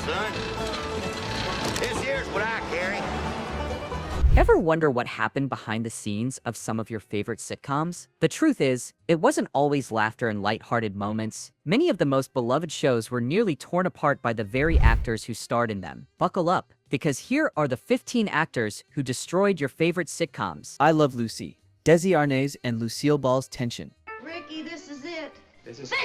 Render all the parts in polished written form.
son. This here's what I carry. Ever wonder what happened behind the scenes of some of your favorite sitcoms? The truth is, it wasn't always laughter and lighthearted moments. Many of the most beloved shows were nearly torn apart by the very actors who starred in them. Buckle up, because here are the 15 actors who destroyed your favorite sitcoms. I Love Lucy, Desi Arnaz and Lucille Ball's tension. Ricky, this is it. This is it.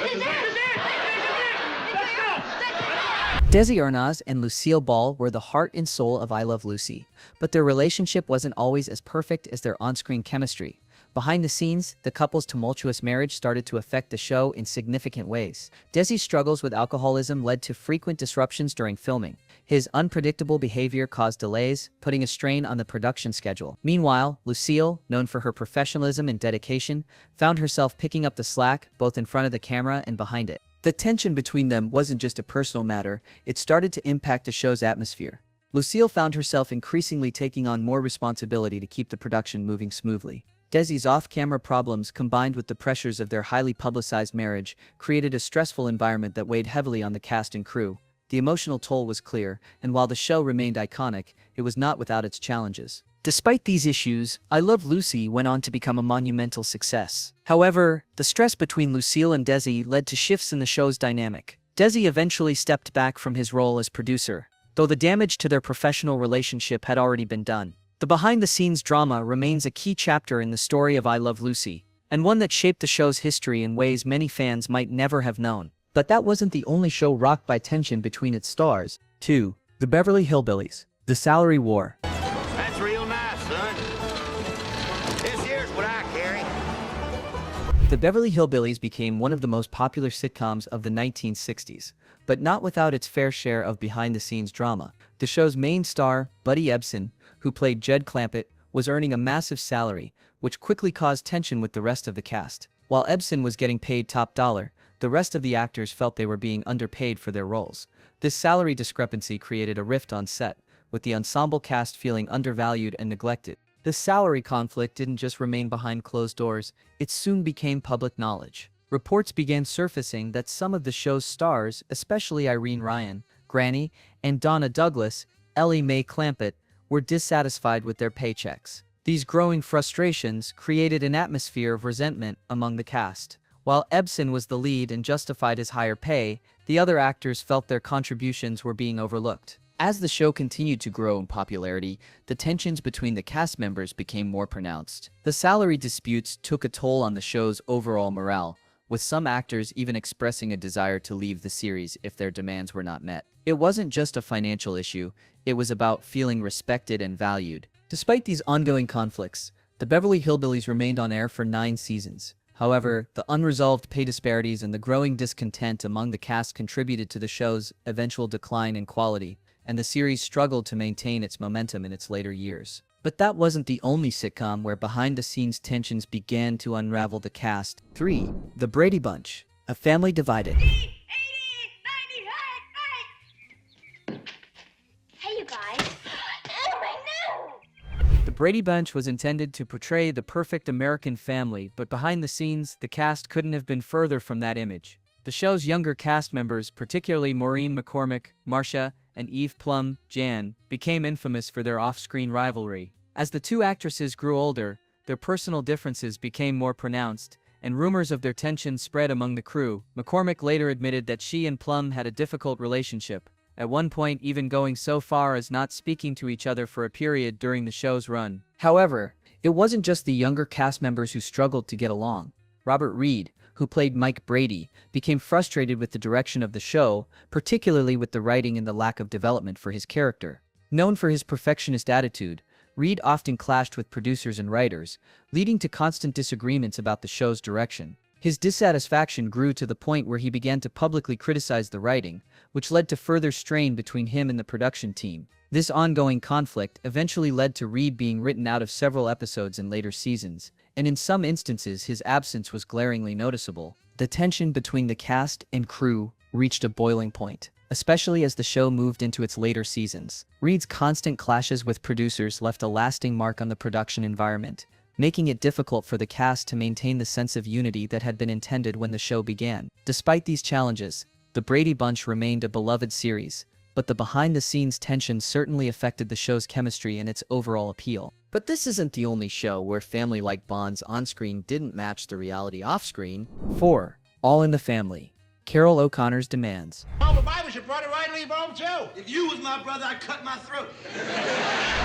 Desi Arnaz and Lucille Ball were the heart and soul of I Love Lucy, but their relationship wasn't always as perfect as their on-screen chemistry. Behind the scenes, the couple's tumultuous marriage started to affect the show in significant ways. Desi's struggles with alcoholism led to frequent disruptions during filming. His unpredictable behavior caused delays, putting a strain on the production schedule. Meanwhile, Lucille, known for her professionalism and dedication, found herself picking up the slack both in front of the camera and behind it. The tension between them wasn't just a personal matter, it started to impact the show's atmosphere. Lucille found herself increasingly taking on more responsibility to keep the production moving smoothly. Desi's off-camera problems, combined with the pressures of their highly publicized marriage, created a stressful environment that weighed heavily on the cast and crew. The emotional toll was clear, and while the show remained iconic, it was not without its challenges. Despite these issues, I Love Lucy went on to become a monumental success. However, the stress between Lucille and Desi led to shifts in the show's dynamic. Desi eventually stepped back from his role as producer, though the damage to their professional relationship had already been done. The behind-the-scenes drama remains a key chapter in the story of I Love Lucy, and one that shaped the show's history in ways many fans might never have known. But that wasn't the only show rocked by tension between its stars. 2. The Beverly Hillbillies, The Salary War. That's real nice, son. This here's what I carry. The Beverly Hillbillies became one of the most popular sitcoms of the 1960s, but not without its fair share of behind-the-scenes drama. The show's main star, Buddy Ebsen, who played Jed Clampett, was earning a massive salary, which quickly caused tension with the rest of the cast. While Ebsen was getting paid top dollar, the rest of the actors felt they were being underpaid for their roles. This salary discrepancy created a rift on set, with the ensemble cast feeling undervalued and neglected. This salary conflict didn't just remain behind closed doors, it soon became public knowledge. Reports began surfacing that some of the show's stars, especially Irene Ryan, Granny, and Donna Douglas, Ellie Mae Clampett, were dissatisfied with their paychecks. These growing frustrations created an atmosphere of resentment among the cast. While Ebsen was the lead and justified his higher pay, the other actors felt their contributions were being overlooked. As the show continued to grow in popularity, the tensions between the cast members became more pronounced. The salary disputes took a toll on the show's overall morale, with some actors even expressing a desire to leave the series if their demands were not met. It wasn't just a financial issue, it was about feeling respected and valued. Despite these ongoing conflicts, the Beverly Hillbillies remained on air for 9 seasons. However, the unresolved pay disparities and the growing discontent among the cast contributed to the show's eventual decline in quality, and the series struggled to maintain its momentum in its later years. But that wasn't the only sitcom where behind-the-scenes tensions began to unravel the cast. 3. The Brady Bunch, A Family Divided. Hey, you guys. Oh, my nose! The Brady Bunch was intended to portray the perfect American family, but behind the scenes, the cast couldn't have been further from that image. The show's younger cast members, particularly Maureen McCormick, Marcia, and Eve Plum, Jan, became infamous for their off-screen rivalry. As the two actresses grew older, their personal differences became more pronounced, and rumors of their tension spread among the crew. McCormick later admitted that she and Plum had a difficult relationship, at one point even going so far as not speaking to each other for a period during the show's run. However, it wasn't just the younger cast members who struggled to get along. Robert Reed, who played Mike Brady, became frustrated with the direction of the show, particularly with the writing and the lack of development for his character. Known for his perfectionist attitude, Reed often clashed with producers and writers, leading to constant disagreements about the show's direction. His dissatisfaction grew to the point where he began to publicly criticize the writing, which led to further strain between him and the production team. This ongoing conflict eventually led to Reed being written out of several episodes in later seasons, and in some instances his absence was glaringly noticeable. The tension between the cast and crew reached a boiling point, especially as the show moved into its later seasons. Reed's constant clashes with producers left a lasting mark on the production environment, making it difficult for the cast to maintain the sense of unity that had been intended when the show began. Despite these challenges, The Brady Bunch remained a beloved series, but the behind-the-scenes tension certainly affected the show's chemistry and its overall appeal. But this isn't the only show where family-like bonds on-screen didn't match the reality off-screen. 4. All in the Family. Carol O'Connor's Demands. Mama Bible should brother right leave home too. If you was my brother, I'd cut my throat.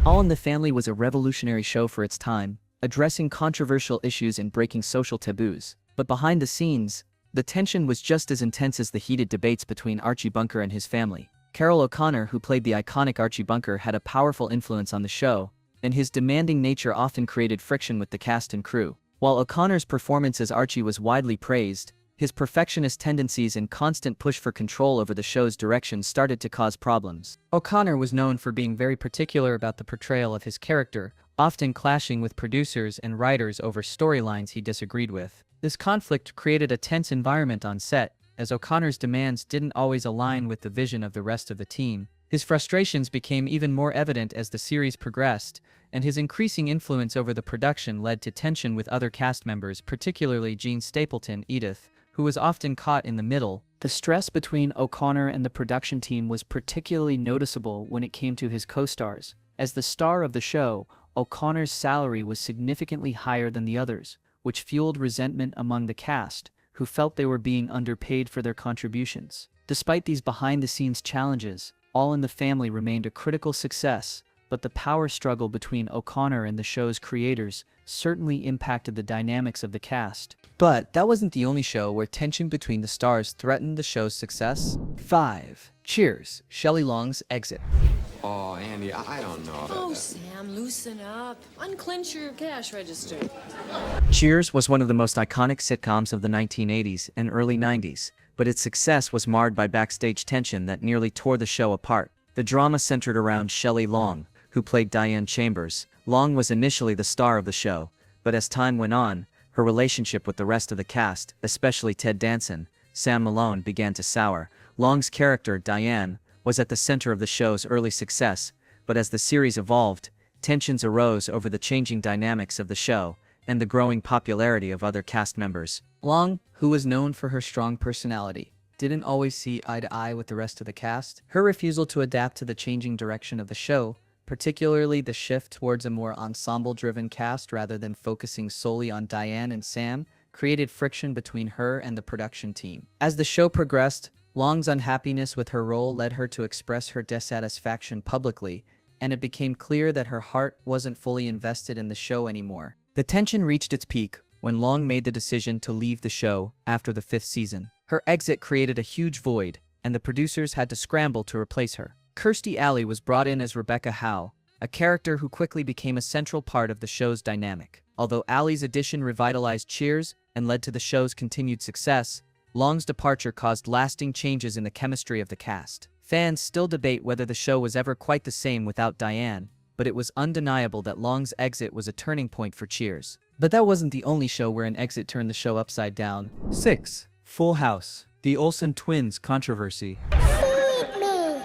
All in the Family was a revolutionary show for its time, addressing controversial issues and breaking social taboos. But behind the scenes, the tension was just as intense as the heated debates between Archie Bunker and his family. Carol O'Connor, who played the iconic Archie Bunker, had a powerful influence on the show, and his demanding nature often created friction with the cast and crew. While O'Connor's performance as Archie was widely praised, his perfectionist tendencies and constant push for control over the show's direction started to cause problems. O'Connor was known for being very particular about the portrayal of his character, often clashing with producers and writers over storylines he disagreed with. This conflict created a tense environment on set, as O'Connor's demands didn't always align with the vision of the rest of the team. His frustrations became even more evident as the series progressed, and his increasing influence over the production led to tension with other cast members, particularly Jean Stapleton, Edith, who was often caught in the middle. The stress between O'Connor and the production team was particularly noticeable when it came to his co-stars. As the star of the show, O'Connor's salary was significantly higher than the others, which fueled resentment among the cast, who felt they were being underpaid for their contributions. Despite these behind-the-scenes challenges, All in the Family remained a critical success, but the power struggle between O'Connor and the show's creators certainly impacted the dynamics of the cast. But that wasn't the only show where tension between the stars threatened the show's success. 5. Cheers. Shelley Long's exit. Oh, Andy, I don't know. Oh, Sam, loosen up. Unclench your cash register. Cheers was one of the most iconic sitcoms of the 1980s and early 90s, but its success was marred by backstage tension that nearly tore the show apart. The drama centered around Shelley Long, who played Diane Chambers. Long was initially the star of the show, but as time went on, her relationship with the rest of the cast, especially Ted Danson, Sam Malone, began to sour. Long's character, Diane, was at the center of the show's early success, but as the series evolved, tensions arose over the changing dynamics of the show and the growing popularity of other cast members. Long, who was known for her strong personality, didn't always see eye to eye with the rest of the cast. Her refusal to adapt to the changing direction of the show, particularly the shift towards a more ensemble-driven cast rather than focusing solely on Diane and Sam, created friction between her and the production team. As the show progressed, Long's unhappiness with her role led her to express her dissatisfaction publicly, and it became clear that her heart wasn't fully invested in the show anymore. The tension reached its peak when Long made the decision to leave the show after the 5th season. Her exit created a huge void, and the producers had to scramble to replace her. Kirstie Alley was brought in as Rebecca Howe, a character who quickly became a central part of the show's dynamic. Although Alley's addition revitalized Cheers and led to the show's continued success, Long's departure caused lasting changes in the chemistry of the cast. Fans still debate whether the show was ever quite the same without Diane, but it was undeniable that Long's exit was a turning point for Cheers. But that wasn't the only show where an exit turned the show upside down. 6. Full House. The Olsen twins controversy. Feed me.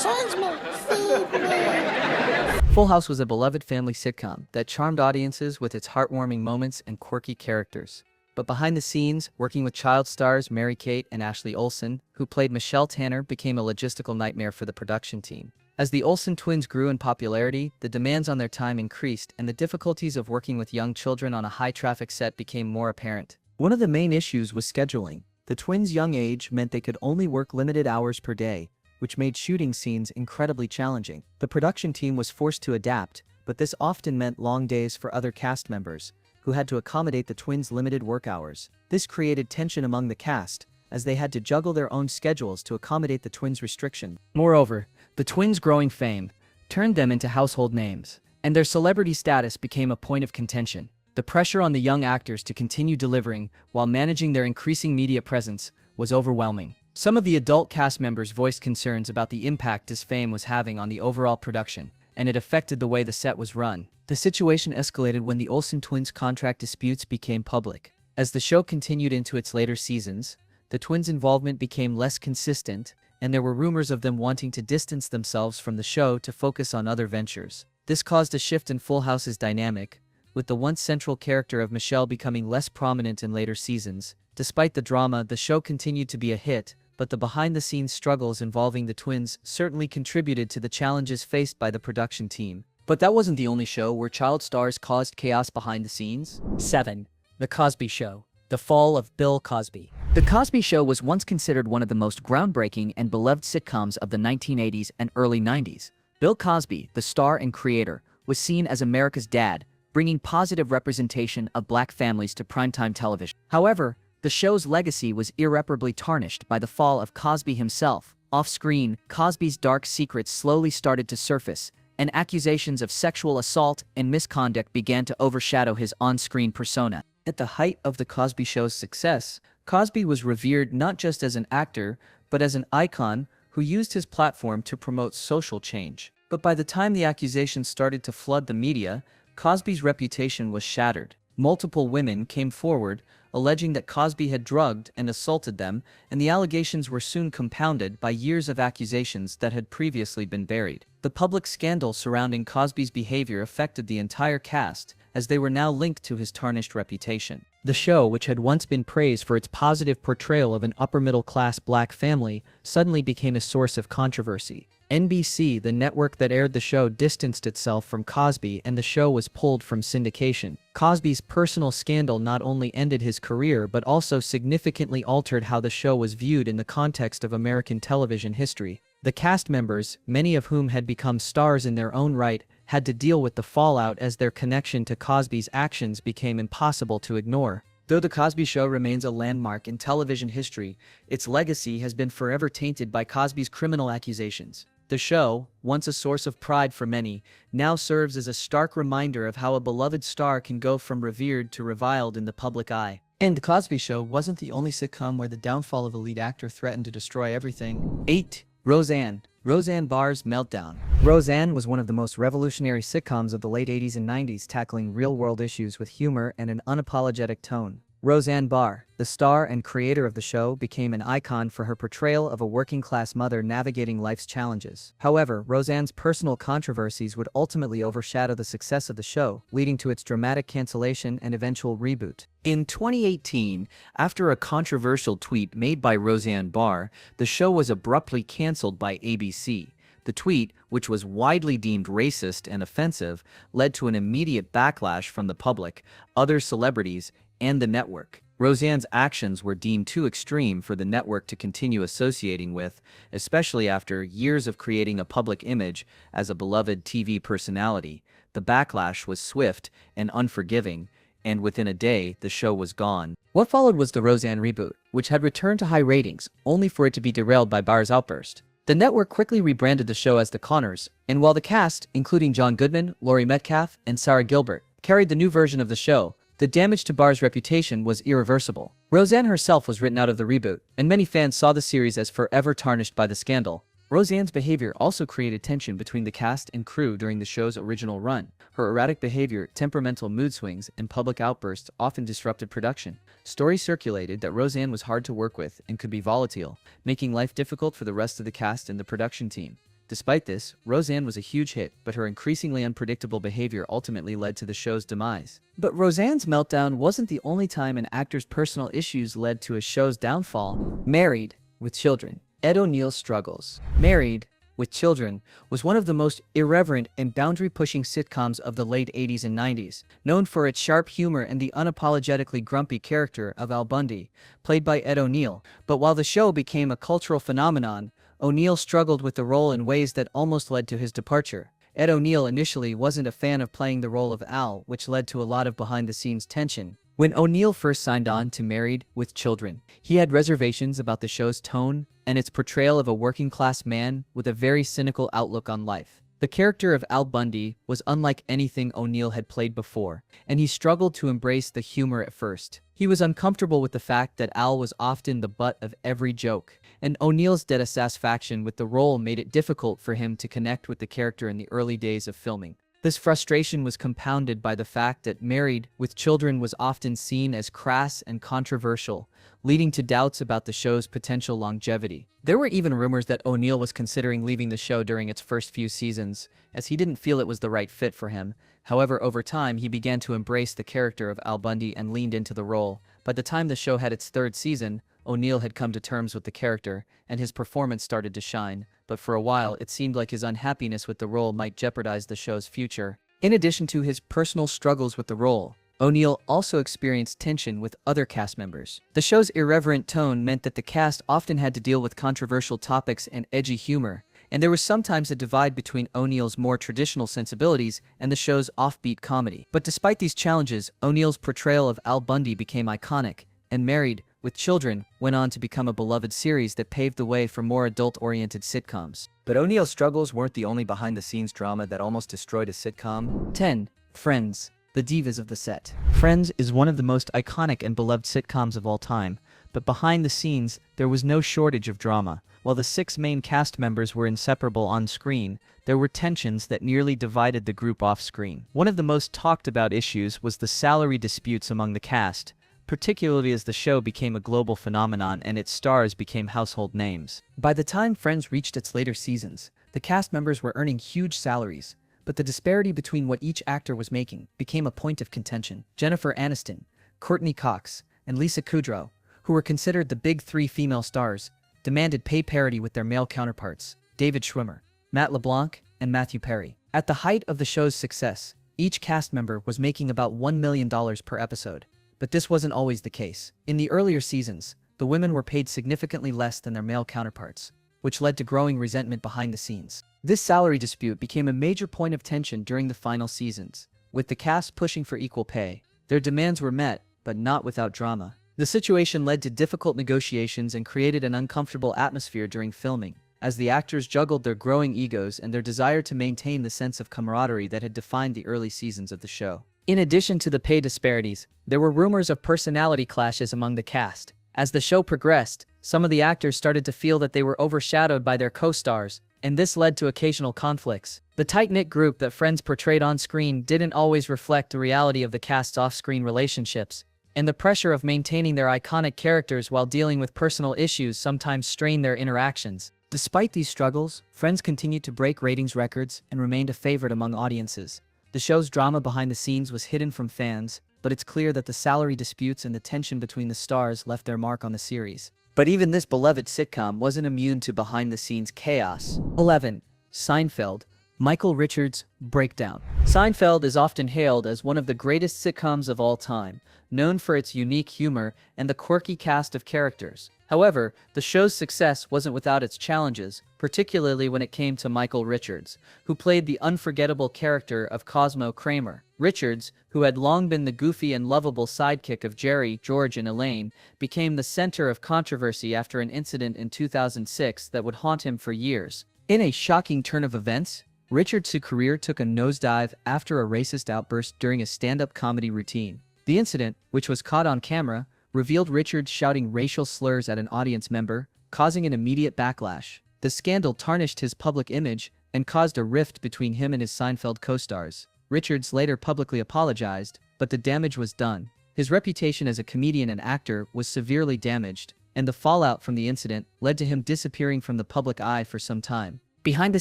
Change me. Feed me. Full House was a beloved family sitcom that charmed audiences with its heartwarming moments and quirky characters. But behind the scenes, working with child stars Mary-Kate and Ashley Olsen, who played Michelle Tanner, became a logistical nightmare for the production team. As the Olsen twins grew in popularity, the demands on their time increased, and the difficulties of working with young children on a high-traffic set became more apparent. One of the main issues was scheduling. The twins' young age meant they could only work limited hours per day, which made shooting scenes incredibly challenging. The production team was forced to adapt, but this often meant long days for other cast members, who had to accommodate the twins' limited work hours. This created tension among the cast, as they had to juggle their own schedules to accommodate the twins' restriction. Moreover, the twins' growing fame turned them into household names, and their celebrity status became a point of contention. The pressure on the young actors to continue delivering while managing their increasing media presence was overwhelming. Some of the adult cast members voiced concerns about the impact this fame was having on the overall production, and it affected the way the set was run. The situation escalated when the Olsen twins' contract disputes became public. As the show continued into its later seasons, the twins' involvement became less consistent, and there were rumors of them wanting to distance themselves from the show to focus on other ventures. This caused a shift in Full House's dynamic, with the once central character of Michelle becoming less prominent in later seasons. Despite the drama, the show continued to be a hit, but the behind-the-scenes struggles involving the twins certainly contributed to the challenges faced by the production team. But that wasn't the only show where child stars caused chaos behind the scenes. 7. The Cosby Show. The Fall of Bill Cosby. The Cosby Show was once considered one of the most groundbreaking and beloved sitcoms of the 1980s and early 90s. Bill Cosby, the star and creator, was seen as America's dad, bringing positive representation of black families to primetime television. However, the show's legacy was irreparably tarnished by the fall of Cosby himself. Off-screen, Cosby's dark secrets slowly started to surface, and accusations of sexual assault and misconduct began to overshadow his on-screen persona. At the height of The Cosby Show's success, Cosby was revered not just as an actor, but as an icon who used his platform to promote social change. But by the time the accusations started to flood the media, Cosby's reputation was shattered. Multiple women came forward, alleging that Cosby had drugged and assaulted them, and the allegations were soon compounded by years of accusations that had previously been buried. The public scandal surrounding Cosby's behavior affected the entire cast, as they were now linked to his tarnished reputation. The show, which had once been praised for its positive portrayal of an upper-middle-class black family, suddenly became a source of controversy. NBC, the network that aired the show, distanced itself from Cosby, and the show was pulled from syndication. Cosby's personal scandal not only ended his career but also significantly altered how the show was viewed in the context of American television history. The cast members, many of whom had become stars in their own right, had to deal with the fallout as their connection to Cosby's actions became impossible to ignore. Though The Cosby Show remains a landmark in television history, its legacy has been forever tainted by Cosby's criminal accusations. The show, once a source of pride for many, now serves as a stark reminder of how a beloved star can go from revered to reviled in the public eye. And The Cosby Show wasn't the only sitcom where the downfall of a lead actor threatened to destroy everything. 8. Roseanne. Roseanne Barr's Meltdown. Roseanne was one of the most revolutionary sitcoms of the late 80s and 90s, tackling real-world issues with humor and an unapologetic tone. Roseanne Barr, the star and creator of the show, became an icon for her portrayal of a working-class mother navigating life's challenges. However, Roseanne's personal controversies would ultimately overshadow the success of the show, leading to its dramatic cancellation and eventual reboot. In 2018, after a controversial tweet made by Roseanne Barr, the show was abruptly canceled by ABC. The tweet, which was widely deemed racist and offensive, led to an immediate backlash from the public, other celebrities, and the network. Roseanne's actions were deemed too extreme for the network to continue associating with, especially after years of creating a public image as a beloved TV personality. The backlash was swift and unforgiving, and within a day, the show was gone. What followed was the Roseanne reboot, which had returned to high ratings, only for it to be derailed by Barr's outburst. The network quickly rebranded the show as The Connors, and while the cast, including John Goodman, Laurie Metcalf, and Sarah Gilbert, carried the new version of the show, the damage to Barr's reputation was irreversible. Roseanne herself was written out of the reboot, and many fans saw the series as forever tarnished by the scandal. Roseanne's behavior also created tension between the cast and crew during the show's original run. Her erratic behavior, temperamental mood swings, and public outbursts often disrupted production. Stories circulated that Roseanne was hard to work with and could be volatile, making life difficult for the rest of the cast and the production team. Despite this, Roseanne was a huge hit, but her increasingly unpredictable behavior ultimately led to the show's demise. But Roseanne's meltdown wasn't the only time an actor's personal issues led to a show's downfall. Married with Children. Ed O'Neill's struggles. Married with Children was one of the most irreverent and boundary-pushing sitcoms of the late 80s and 90s, known for its sharp humor and the unapologetically grumpy character of Al Bundy, played by Ed O'Neill. But while the show became a cultural phenomenon, O'Neill struggled with the role in ways that almost led to his departure. Ed O'Neill initially wasn't a fan of playing the role of Al, which led to a lot of behind-the-scenes tension. When O'Neill first signed on to Married with Children, he had reservations about the show's tone and its portrayal of a working-class man with a very cynical outlook on life. The character of Al Bundy was unlike anything O'Neill had played before, and he struggled to embrace the humor at first. He was uncomfortable with the fact that Al was often the butt of every joke, and O'Neill's dissatisfaction with the role made it difficult for him to connect with the character in the early days of filming. This frustration was compounded by the fact that Married with Children was often seen as crass and controversial, leading to doubts about the show's potential longevity. There were even rumors that O'Neill was considering leaving the show during its first few seasons, as he didn't feel it was the right fit for him. However, over time, he began to embrace the character of Al Bundy and leaned into the role. By the time the show had its third season, O'Neill had come to terms with the character, and his performance started to shine, but for a while it seemed like his unhappiness with the role might jeopardize the show's future. In addition to his personal struggles with the role, O'Neill also experienced tension with other cast members. The show's irreverent tone meant that the cast often had to deal with controversial topics and edgy humor, and there was sometimes a divide between O'Neill's more traditional sensibilities and the show's offbeat comedy. But despite these challenges, O'Neill's portrayal of Al Bundy became iconic, and Married, with Children went on to become a beloved series that paved the way for more adult-oriented sitcoms. But O'Neill's struggles weren't the only behind-the-scenes drama that almost destroyed a sitcom. 10. Friends, the divas of the set. Friends is one of the most iconic and beloved sitcoms of all time, but behind the scenes, there was no shortage of drama. While the 6 main cast members were inseparable on screen, there were tensions that nearly divided the group off screen. One of the most talked about issues was the salary disputes among the cast, particularly as the show became a global phenomenon and its stars became household names. By the time Friends reached its later seasons, the cast members were earning huge salaries, but the disparity between what each actor was making became a point of contention. Jennifer Aniston, Courtney Cox, and Lisa Kudrow, who were considered the big 3 female stars, demanded pay parity with their male counterparts, David Schwimmer, Matt LeBlanc, and Matthew Perry. At the height of the show's success, each cast member was making about $1 million per episode. But this wasn't always the case. In the earlier seasons, the women were paid significantly less than their male counterparts, which led to growing resentment behind the scenes. This salary dispute became a major point of tension during the final seasons. With the cast pushing for equal pay, their demands were met, but not without drama. The situation led to difficult negotiations and created an uncomfortable atmosphere during filming, as the actors juggled their growing egos and their desire to maintain the sense of camaraderie that had defined the early seasons of the show. In addition to the pay disparities, there were rumors of personality clashes among the cast. As the show progressed, some of the actors started to feel that they were overshadowed by their co-stars, and this led to occasional conflicts. The tight-knit group that Friends portrayed on screen didn't always reflect the reality of the cast's off-screen relationships, and the pressure of maintaining their iconic characters while dealing with personal issues sometimes strained their interactions. Despite these struggles, Friends continued to break ratings records and remained a favorite among audiences. The show's drama behind the scenes was hidden from fans, but it's clear that the salary disputes and the tension between the stars left their mark on the series. But even this beloved sitcom wasn't immune to behind-the-scenes chaos. 11. Seinfeld, Michael Richards' breakdown. Seinfeld is often hailed as one of the greatest sitcoms of all time, known for its unique humor and the quirky cast of characters. However, the show's success wasn't without its challenges, particularly when it came to Michael Richards, who played the unforgettable character of Cosmo Kramer. Richards, who had long been the goofy and lovable sidekick of Jerry, George, and Elaine, became the center of controversy after an incident in 2006 that would haunt him for years. In a shocking turn of events, Richards' career took a nosedive after a racist outburst during a stand-up comedy routine. The incident, which was caught on camera, revealed Richards shouting racial slurs at an audience member, causing an immediate backlash. The scandal tarnished his public image and caused a rift between him and his Seinfeld co-stars. Richards later publicly apologized, but the damage was done. His reputation as a comedian and actor was severely damaged, and the fallout from the incident led to him disappearing from the public eye for some time. Behind the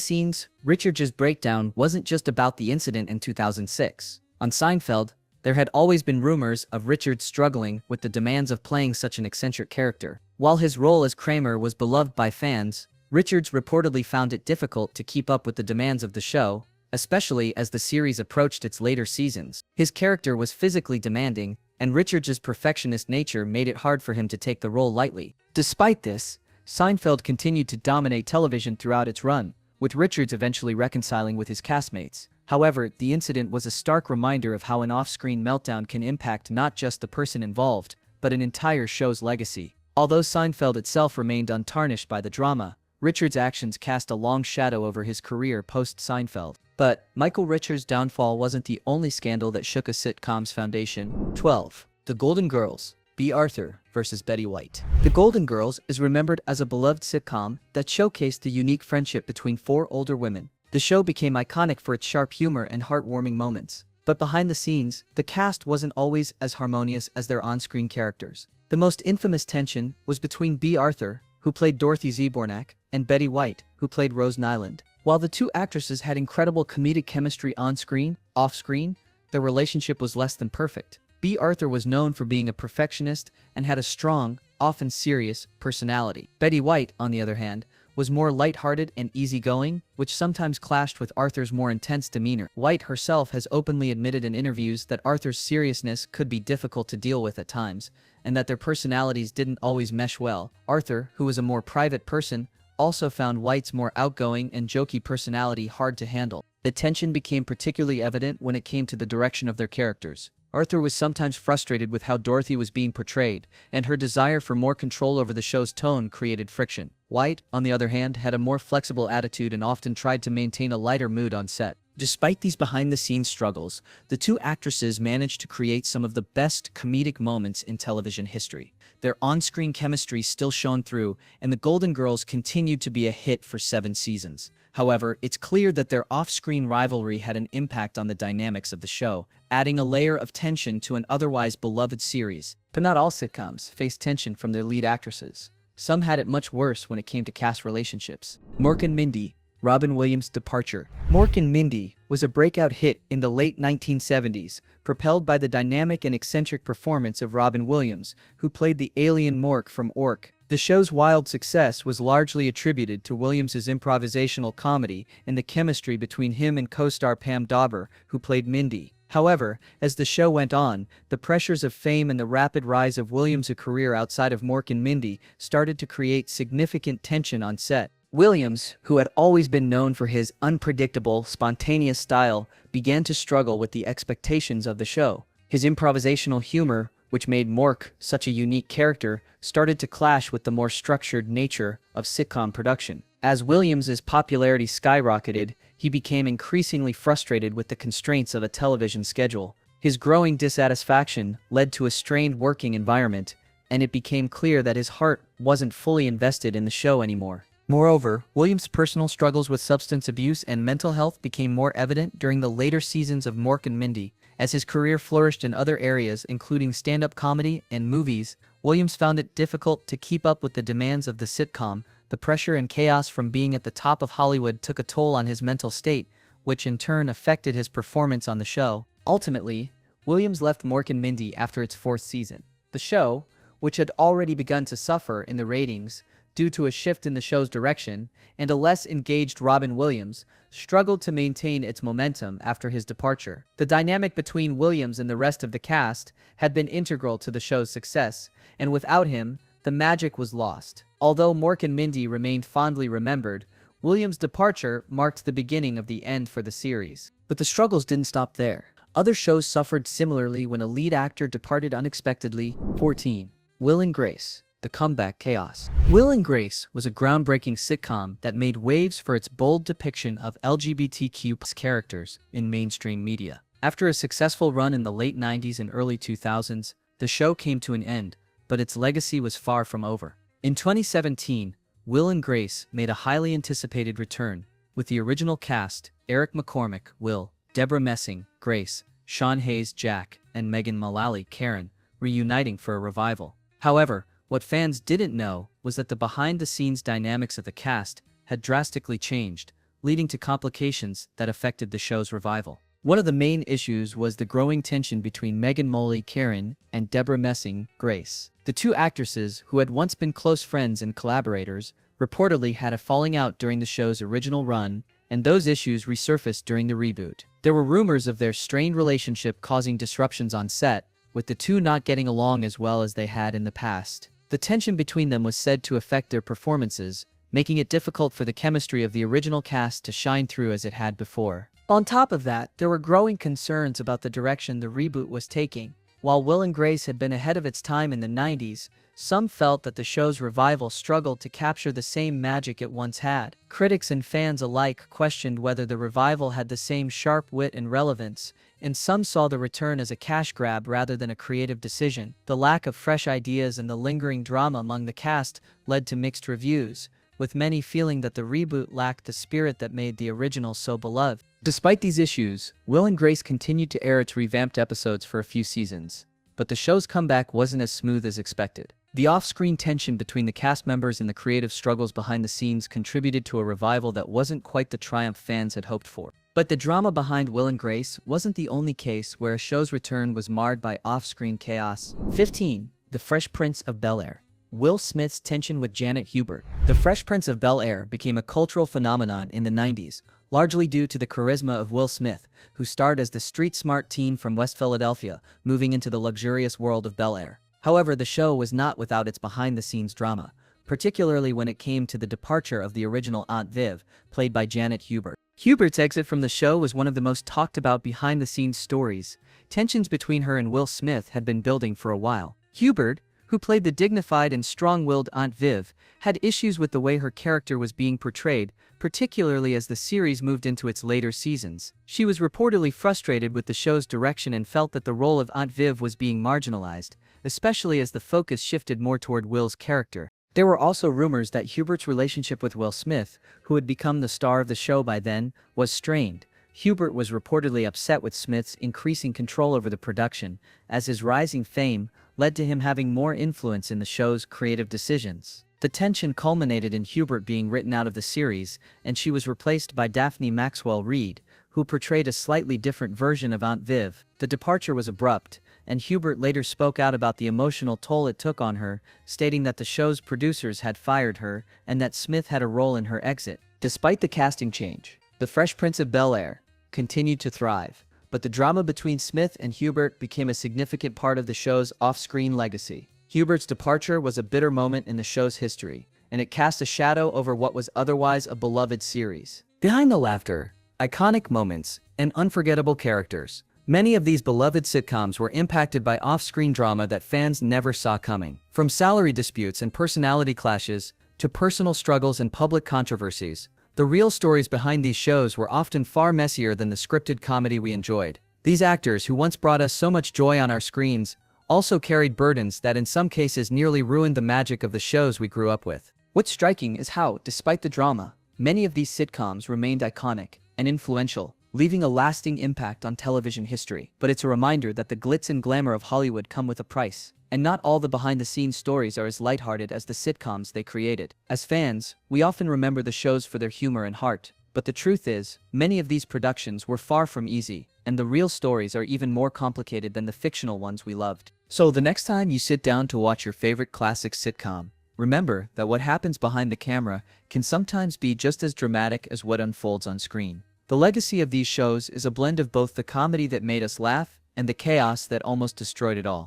scenes, Richards' breakdown wasn't just about the incident in 2006. On Seinfeld, there had always been rumors of Richards struggling with the demands of playing such an eccentric character. While his role as Kramer was beloved by fans, Richards reportedly found it difficult to keep up with the demands of the show, especially as the series approached its later seasons. His character was physically demanding, and Richards' perfectionist nature made it hard for him to take the role lightly. Despite this, Seinfeld continued to dominate television throughout its run, with Richards eventually reconciling with his castmates. However, the incident was a stark reminder of how an off-screen meltdown can impact not just the person involved, but an entire show's legacy. Although Seinfeld itself remained untarnished by the drama, Richards' actions cast a long shadow over his career post-Seinfeld. But Michael Richards' downfall wasn't the only scandal that shook a sitcom's foundation. 12. The Golden Girls, B. Arthur versus Betty White. The Golden Girls is remembered as a beloved sitcom that showcased the unique friendship between 4 older women. The show became iconic for its sharp humor and heartwarming moments. But behind the scenes, the cast wasn't always as harmonious as their on-screen characters. The most infamous tension was between B. Arthur, who played Dorothy Zbornak, and Betty White, who played Rose Nyland. While the two actresses had incredible comedic chemistry on-screen, off-screen, their relationship was less than perfect. B. Arthur was known for being a perfectionist and had a strong, often serious, personality. Betty White, on the other hand, was more lighthearted and easygoing, which sometimes clashed with Arthur's more intense demeanor. White herself has openly admitted in interviews that Arthur's seriousness could be difficult to deal with at times, and that their personalities didn't always mesh well. Arthur, who was a more private person, also found White's more outgoing and jokey personality hard to handle. The tension became particularly evident when it came to the direction of their characters. Arthur was sometimes frustrated with how Dorothy was being portrayed, and her desire for more control over the show's tone created friction. White, on the other hand, had a more flexible attitude and often tried to maintain a lighter mood on set. Despite these behind-the-scenes struggles, the two actresses managed to create some of the best comedic moments in television history. Their on-screen chemistry still shone through, and the Golden Girls continued to be a hit for 7 seasons. However, it's clear that their off-screen rivalry had an impact on the dynamics of the show, adding a layer of tension to an otherwise beloved series. But not all sitcoms faced tension from their lead actresses. Some had it much worse when it came to cast relationships. Mork and Mindy, Robin Williams' departure. Mork and Mindy was a breakout hit in the late 1970s, propelled by the dynamic and eccentric performance of Robin Williams, who played the alien Mork from Ork. The show's wild success was largely attributed to Williams's improvisational comedy and the chemistry between him and co-star Pam Dawber, who played Mindy. However, as the show went on, the pressures of fame and the rapid rise of Williams' career outside of Mork and Mindy started to create significant tension on set. Williams, who had always been known for his unpredictable, spontaneous style, began to struggle with the expectations of the show. His improvisational humor, which made Mork such a unique character, started to clash with the more structured nature of sitcom production. As Williams's popularity skyrocketed, he became increasingly frustrated with the constraints of a television schedule. His growing dissatisfaction led to a strained working environment, and it became clear that his heart wasn't fully invested in the show anymore. Moreover, Williams' personal struggles with substance abuse and mental health became more evident during the later seasons of Mork and Mindy. As his career flourished in other areas, including stand-up comedy and movies, Williams found it difficult to keep up with the demands of the sitcom. The pressure and chaos from being at the top of Hollywood took a toll on his mental state, which in turn affected his performance on the show. Ultimately, Williams left Mork and Mindy after its 4th season. The show, which had already begun to suffer in the ratings due to a shift in the show's direction and a less engaged Robin Williams, struggled to maintain its momentum after his departure. The dynamic between Williams and the rest of the cast had been integral to the show's success, and without him, the magic was lost. Although Mork and Mindy remained fondly remembered, Williams' departure marked the beginning of the end for the series. But the struggles didn't stop there. Other shows suffered similarly when a lead actor departed unexpectedly. 14. Will and Grace. The comeback chaos. Will and Grace was a groundbreaking sitcom that made waves for its bold depiction of LGBTQ+ characters in mainstream media. After a successful run in the late 90s and early 2000s, the show came to an end, but its legacy was far from over. In 2017, Will and Grace made a highly anticipated return, with the original cast, Eric McCormick, Will, Deborah Messing, Grace, Sean Hayes, Jack, and Megan Mullally, Karen, reuniting for a revival. However, what fans didn't know was that the behind-the-scenes dynamics of the cast had drastically changed, leading to complications that affected the show's revival. One of the main issues was the growing tension between Megan Mullally, Karen, and Deborah Messing, Grace. The two actresses, who had once been close friends and collaborators, reportedly had a falling out during the show's original run, and those issues resurfaced during the reboot. There were rumors of their strained relationship causing disruptions on set, with the two not getting along as well as they had in the past. The tension between them was said to affect their performances, making it difficult for the chemistry of the original cast to shine through as it had before. On top of that, there were growing concerns about the direction the reboot was taking. While Will and Grace had been ahead of its time in the 90s, some felt that the show's revival struggled to capture the same magic it once had. Critics and fans alike questioned whether the revival had the same sharp wit and relevance, and some saw the return as a cash grab rather than a creative decision. The lack of fresh ideas and the lingering drama among the cast led to mixed reviews, with many feeling that the reboot lacked the spirit that made the original so beloved. Despite these issues, Will and Grace continued to air its revamped episodes for a few seasons, but the show's comeback wasn't as smooth as expected. The off-screen tension between the cast members and the creative struggles behind the scenes contributed to a revival that wasn't quite the triumph fans had hoped for. But the drama behind Will and Grace wasn't the only case where a show's return was marred by off-screen chaos. 15. The Fresh Prince of Bel-Air. Will Smith's tension with Janet Hubert. The Fresh Prince of Bel-Air became a cultural phenomenon in the 90s, largely due to the charisma of Will Smith, who starred as the street-smart teen from West Philadelphia, moving into the luxurious world of Bel-Air. However, the show was not without its behind-the-scenes drama, particularly when it came to the departure of the original Aunt Viv, played by Janet Hubert. Hubert's exit from the show was one of the most talked-about behind-the-scenes stories. Tensions between her and Will Smith had been building for a while. Hubert, who played the dignified and strong-willed Aunt Viv, had issues with the way her character was being portrayed, particularly as the series moved into its later seasons. She was reportedly frustrated with the show's direction and felt that the role of Aunt Viv was being marginalized, especially as the focus shifted more toward Will's character. There were also rumors that Hubert's relationship with Will Smith, who had become the star of the show by then, was strained. Hubert was reportedly upset with Smith's increasing control over the production, as his rising fame led to him having more influence in the show's creative decisions. The tension culminated in Hubert being written out of the series, and she was replaced by Daphne Maxwell-Reid, who portrayed a slightly different version of Aunt Viv. The departure was abrupt, and Hubert later spoke out about the emotional toll it took on her, stating that the show's producers had fired her and that Smith had a role in her exit. Despite the casting change, The Fresh Prince of Bel-Air continued to thrive, but the drama between Smith and Hubert became a significant part of the show's off-screen legacy. Hubert's departure was a bitter moment in the show's history, and it cast a shadow over what was otherwise a beloved series. Behind the laughter, iconic moments, and unforgettable characters, many of these beloved sitcoms were impacted by off-screen drama that fans never saw coming. From salary disputes and personality clashes, to personal struggles and public controversies, the real stories behind these shows were often far messier than the scripted comedy we enjoyed. These actors who once brought us so much joy on our screens also carried burdens that in some cases nearly ruined the magic of the shows we grew up with. What's striking is how, despite the drama, many of these sitcoms remained iconic and influential, leaving a lasting impact on television history. But it's a reminder that the glitz and glamour of Hollywood come with a price, and not all the behind-the-scenes stories are as lighthearted as the sitcoms they created. As fans, we often remember the shows for their humor and heart, but the truth is, many of these productions were far from easy, and the real stories are even more complicated than the fictional ones we loved. So the next time you sit down to watch your favorite classic sitcom, remember that what happens behind the camera can sometimes be just as dramatic as what unfolds on screen. The legacy of these shows is a blend of both the comedy that made us laugh and the chaos that almost destroyed it all.